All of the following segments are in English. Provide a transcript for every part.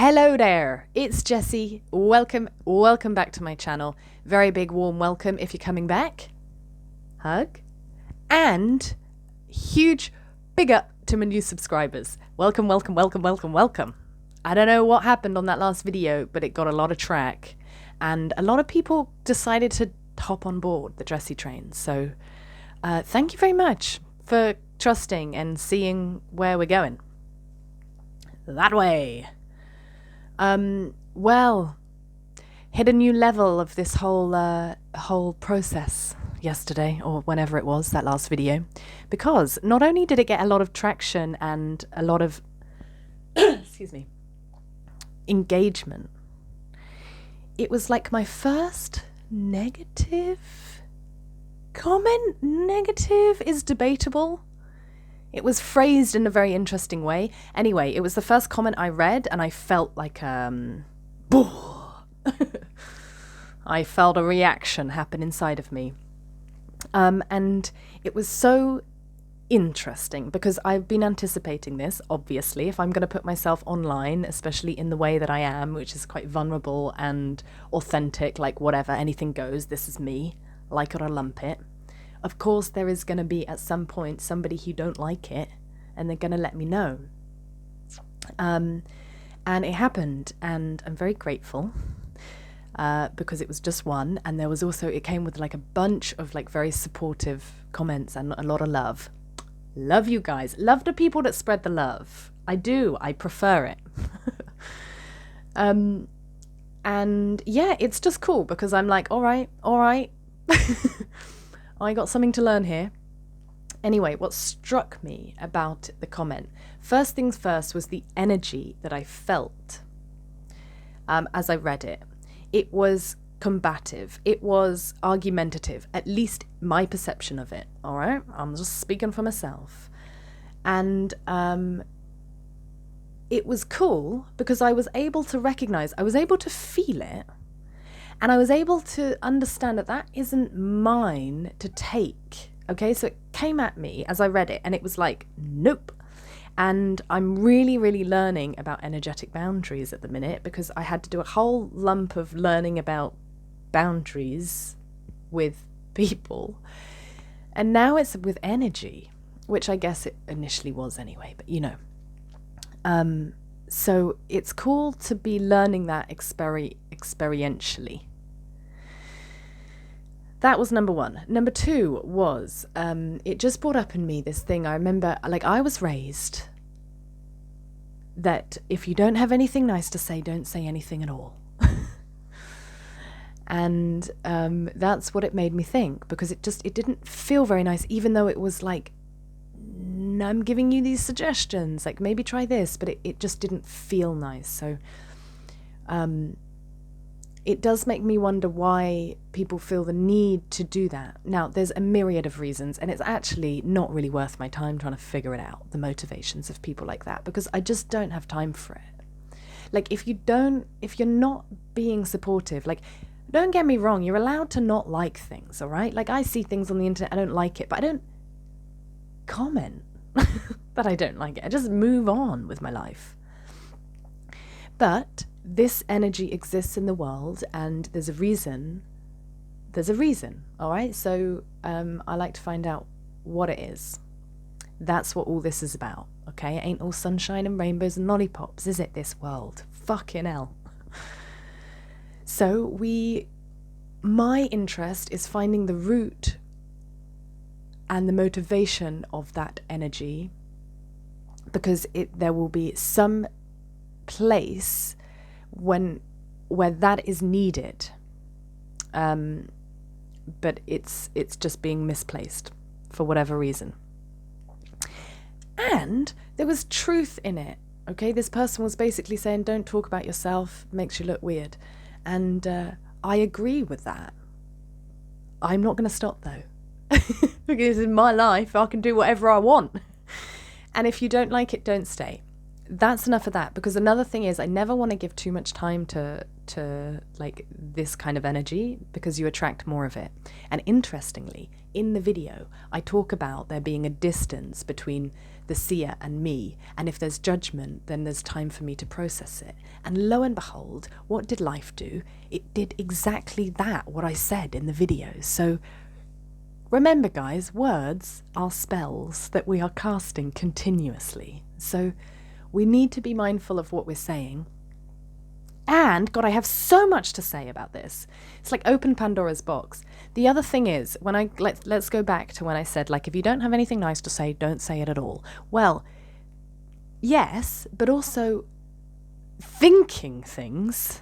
Hello there, it's Jessie. Welcome back to my channel. Very big warm welcome if you're coming back. Hug. And huge big up to my new subscribers. Welcome. I don't know what happened on that last video, but it got a lot of track and a lot of people decided to hop on board the Jessie train. So thank you very much for trusting and seeing where we're going. That way. Well, hit a new level of this whole process yesterday, or whenever it was, that last video, because not only did it get a lot of traction and a lot of excuse me, engagement, it was like my first negative comment. Negative is debatable. It was phrased in a very interesting way. Anyway, it was the first comment I read, and I felt like I felt a reaction happen inside of me. And it was so interesting because I've been anticipating this, obviously. If I'm going to put myself online, especially in the way that I am, which is quite vulnerable and authentic, like whatever, anything goes, this is me, like it or lump it. Of course, there is going to be at some point somebody who don't like it, and they're going to let me know. And it happened, and I'm very grateful because it was just one, and there was also, it came with like a bunch of like very supportive comments and a lot of love. Love you guys. Love the people that spread the love. I do. I prefer it. And yeah, it's just cool because I'm like, all right. I got something to learn here. Anyway, what struck me about the comment, first things first, was the energy that I felt as I read it. It was combative. It was argumentative, at least my perception of it. All right, I'm just speaking for myself. And it was cool because I was able to recognize, I was able to feel it. And I was able to understand that that isn't mine to take. Okay, so it came at me as I read it, and it was like, nope. And I'm really, really learning about energetic boundaries at the minute because I had to do a whole lump of learning about boundaries with people. And now it's with energy, which I guess it initially was anyway, but you know. So it's cool to be learning that experientially. That was number one. Number two was, it just brought up in me this thing. I remember, like, I was raised that if you don't have anything nice to say, don't say anything at all. And that's what it made me think, because it didn't feel very nice, even though it was like, I'm giving you these suggestions, like maybe try this, but it just didn't feel nice. So it does make me wonder why people feel the need to do that. Now, there's a myriad of reasons, and it's actually not really worth my time trying to figure it out, the motivations of people like that, because I just don't have time for it. Like, if you're not being supportive, like, don't get me wrong, you're allowed to not like things, all right? Like, I see things on the internet, I don't like it, but I don't comment that I don't like it. I just move on with my life. But this energy exists in the world, and there's a reason, all right? So I like to find out what it is. That's what all this is about, okay? It ain't all sunshine and rainbows and lollipops, is it, this world? Fucking hell. So my interest is finding the root and the motivation of that energy, because there will be some place where that is needed, but it's just being misplaced for whatever reason. And there was truth in it. Okay, this person was basically saying, don't talk about yourself, makes you look weird. And I agree with that. I'm not going to stop though, because in my life I can do whatever I want. And if you don't like it, don't stay. That's enough of that, because another thing is, I never want to give too much time to to like this kind of energy because you attract more of it. And interestingly, in the video, I talk about there being a distance between the seer and me. And if there's judgment, then there's time for me to process it. And lo and behold, what did life do? It did exactly that, what I said in the video. So remember, guys, words are spells that we are casting continuously. So we need to be mindful of what we're saying. And, God, I have so much to say about this. It's like open Pandora's box. The other thing is, when let's go back to when I said, like, if you don't have anything nice to say, don't say it at all. Well, yes, but also thinking things.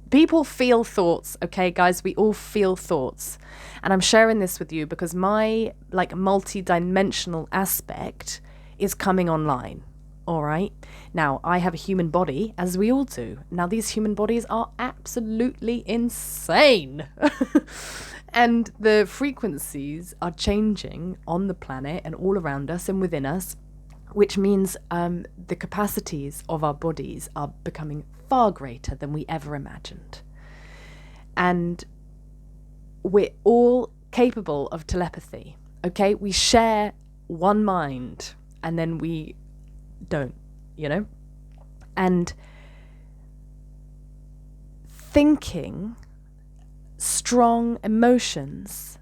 People feel thoughts, okay, guys? We all feel thoughts. And I'm sharing this with you because my, like, multi-dimensional aspect is coming online. All right. Now, I have a human body, as we all do. Now, these human bodies are absolutely insane. And the frequencies are changing on the planet and all around us and within us, which means the capacities of our bodies are becoming far greater than we ever imagined. And we're all capable of telepathy. Okay. We share one mind and then we don't, you know? And thinking strong emotions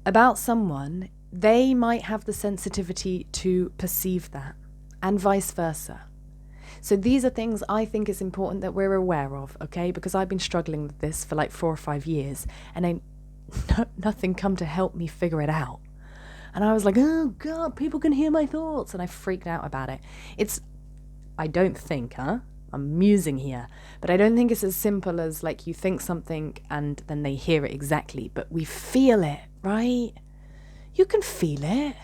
about someone, they might have the sensitivity to perceive that, and vice versa. So these are things I think is important that we're aware of, okay? Because I've been struggling with this for like 4 or 5 years, and nothing come to help me figure it out. And I was like, oh God, people can hear my thoughts. And I freaked out about it. I don't think, I'm musing here, but I don't think it's as simple as like you think something and then they hear it exactly, but we feel it, right? You can feel it.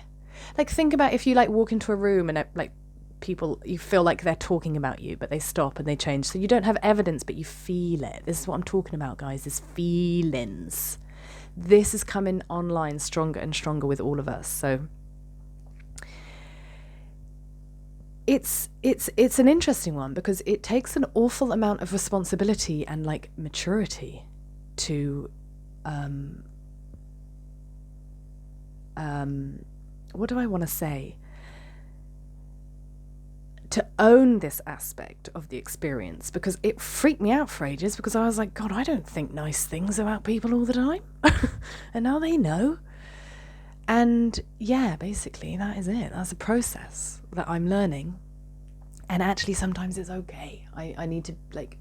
Like think about if you like walk into a room and like people, you feel like they're talking about you, but they stop and they change. So you don't have evidence, but you feel it. This is what I'm talking about, guys, is feelings. This is coming online stronger and stronger with all of us. So it's an interesting one because it takes an awful amount of responsibility and like maturity to what do I want to say? To own this aspect of the experience, because it freaked me out for ages because I was like, God, I don't think nice things about people all the time. And now they know. And yeah, basically that is it. That's a process that I'm learning. And actually sometimes it's okay. I need to like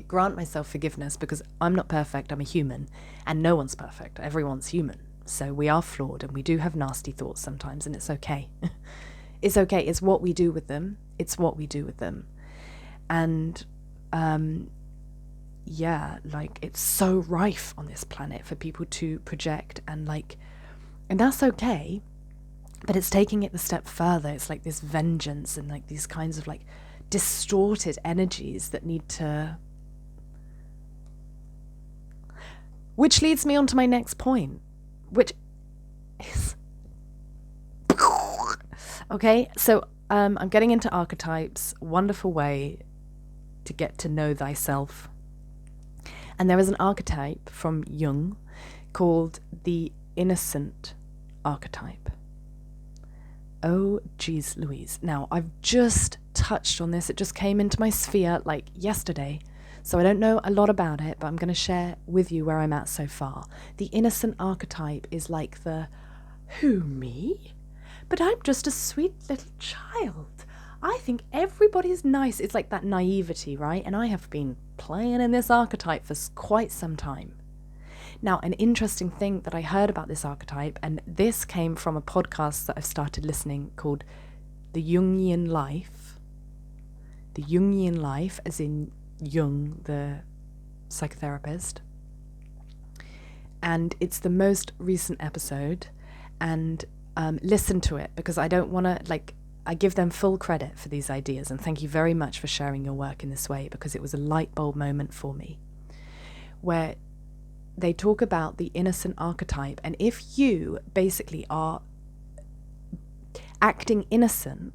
grant myself forgiveness because I'm not perfect. I'm a human and no one's perfect. Everyone's human. So we are flawed and we do have nasty thoughts sometimes, and it's okay. It's okay. It's what we do with them. It's what we do with them. And yeah, like it's so rife on this planet for people to project and that's okay. But it's taking it the step further. It's like this vengeance and like these kinds of like distorted energies that need to... Which leads me on to my next point, which is... Okay, so I'm getting into archetypes, wonderful way to get to know thyself. And there is an archetype from Jung called the innocent archetype. Oh, geez, Louise. Now, I've just touched on this. It just came into my sphere like yesterday. So I don't know a lot about it, but I'm going to share with you where I'm at so far. The innocent archetype is like the, who, me? But I'm just a sweet little child. I think everybody's nice. It's like that naivety, right? And I have been playing in this archetype for quite some time. Now, an interesting thing that I heard about this archetype, and this came from a podcast that I've started listening called The Jungian Life. The Jungian Life, as in Jung, the psychotherapist. And it's the most recent episode. And listen to it, because I don't want to, I give them full credit for these ideas, and thank you very much for sharing your work in this way, because it was a light bulb moment for me, where they talk about the innocent archetype, and if you basically are acting innocent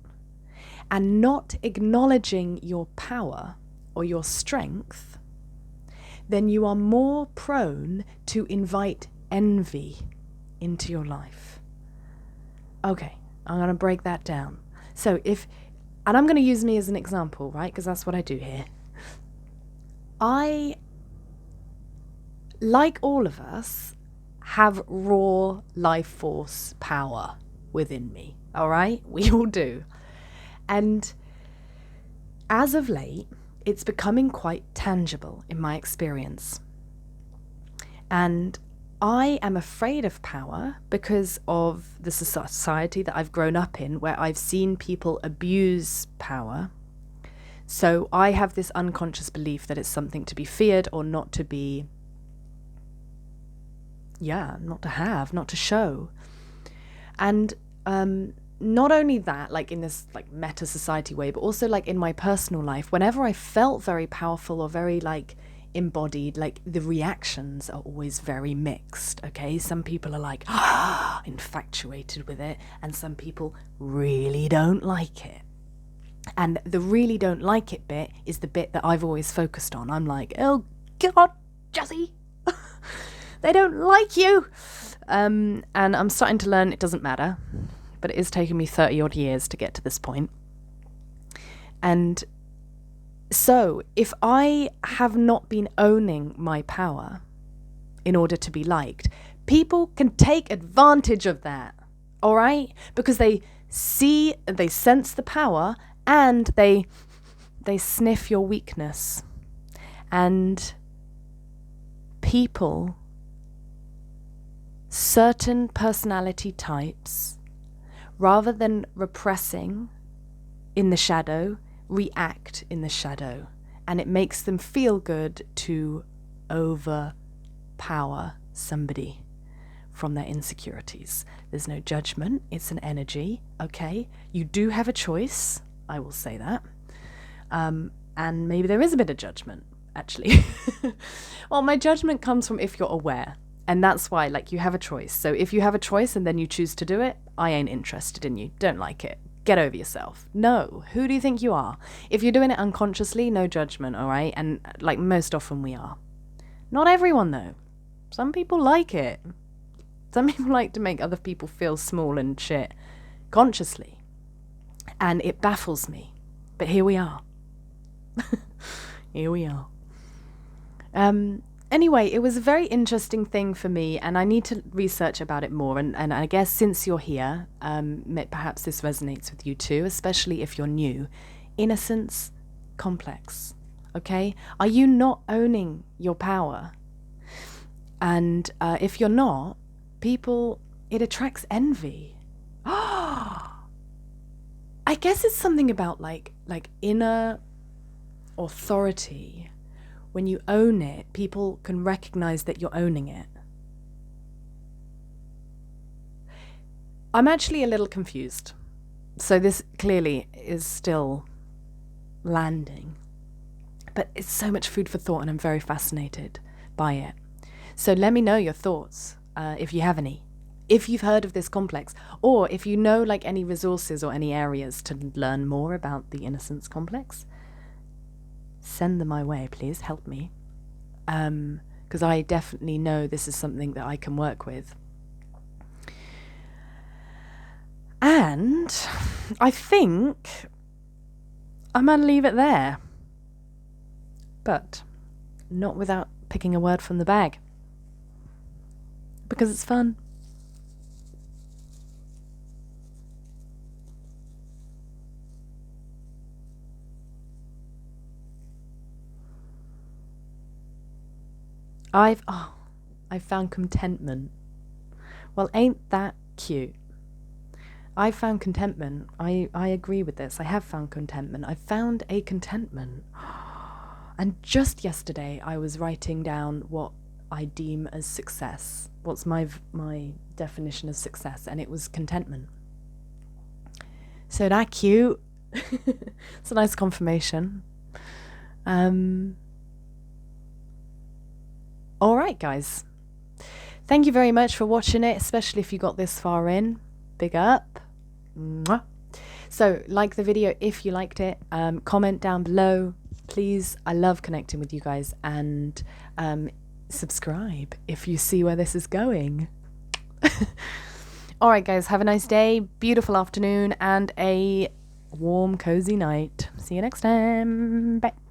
and not acknowledging your power or your strength, then you are more prone to invite envy into your life. Okay, I'm going to break that down. So and I'm going to use me as an example, right? Because that's what I do here. I, like all of us, have raw life force power within me, all right? We all do. And as of late, it's becoming quite tangible in my experience. And I am afraid of power because of the society that I've grown up in, where I've seen people abuse power. So I have this unconscious belief that it's something to be feared or not to be, not to have, not to show. And not only that, like in this like meta society way, but also like in my personal life, whenever I felt very powerful or very like embodied, like the reactions are always very mixed. Okay, some people are like infatuated with it, and some people really don't like it. And the really don't like it bit is the bit that I've always focused on. I'm like, oh God, Jessie, they don't like you. And I'm starting to learn it doesn't matter, but it is taking me 30 odd years to get to this point. And so if I have not been owning my power in order to be liked, people can take advantage of that, all right? Because they see, they sense the power, and they sniff your weakness. And people, certain personality types, rather than repressing in the shadow, react in the shadow. And it makes them feel good to overpower somebody from their insecurities. There's no judgment. It's an energy, okay? You do have a choice. I will say that. And maybe there is a bit of judgment, actually. Well, my judgment comes from if you're aware. And that's why, like, you have a choice. So if you have a choice and then you choose to do it, I ain't interested in you. Don't like it. Get over yourself. No. Who do you think you are? If you're doing it unconsciously, no judgment, all right? And, like, most often we are. Not everyone, though. Some people like it. Some people like to make other people feel small and shit consciously. And it baffles me. But here we are. Here we are. Anyway, it was a very interesting thing for me, and I need to research about it more. And I guess since you're here, perhaps this resonates with you too, especially if you're new. Innocence complex, okay? Are you not owning your power? And if you're not, it attracts envy. I guess it's something about like inner authority. When you own it, people can recognize that you're owning it. I'm actually a little confused. So this clearly is still landing. But it's so much food for thought, and I'm very fascinated by it. So let me know your thoughts, if you have any. If you've heard of this complex, or if you know like any resources or any areas to learn more about the innocence complex, send them my way, please. Help me. Because I definitely know this is something that I can work with. And I think I'm going to leave it there. But not without picking a word from the bag. Because it's fun. I've found contentment. Well, ain't that cute? I found contentment. I agree with this. I have found contentment. I found a contentment. And just yesterday, I was writing down what I deem as success. What's my definition of success? And it was contentment. So that cute. It's a nice confirmation. All right, guys. Thank you very much for watching it, especially if you got this far in. Big up. Mwah. So, like the video if you liked it. Comment down below. please, I love connecting with you guys, and subscribe if you see where this is going. All right, guys, have a nice day, beautiful afternoon, and a warm, cozy night. See you next time. Bye.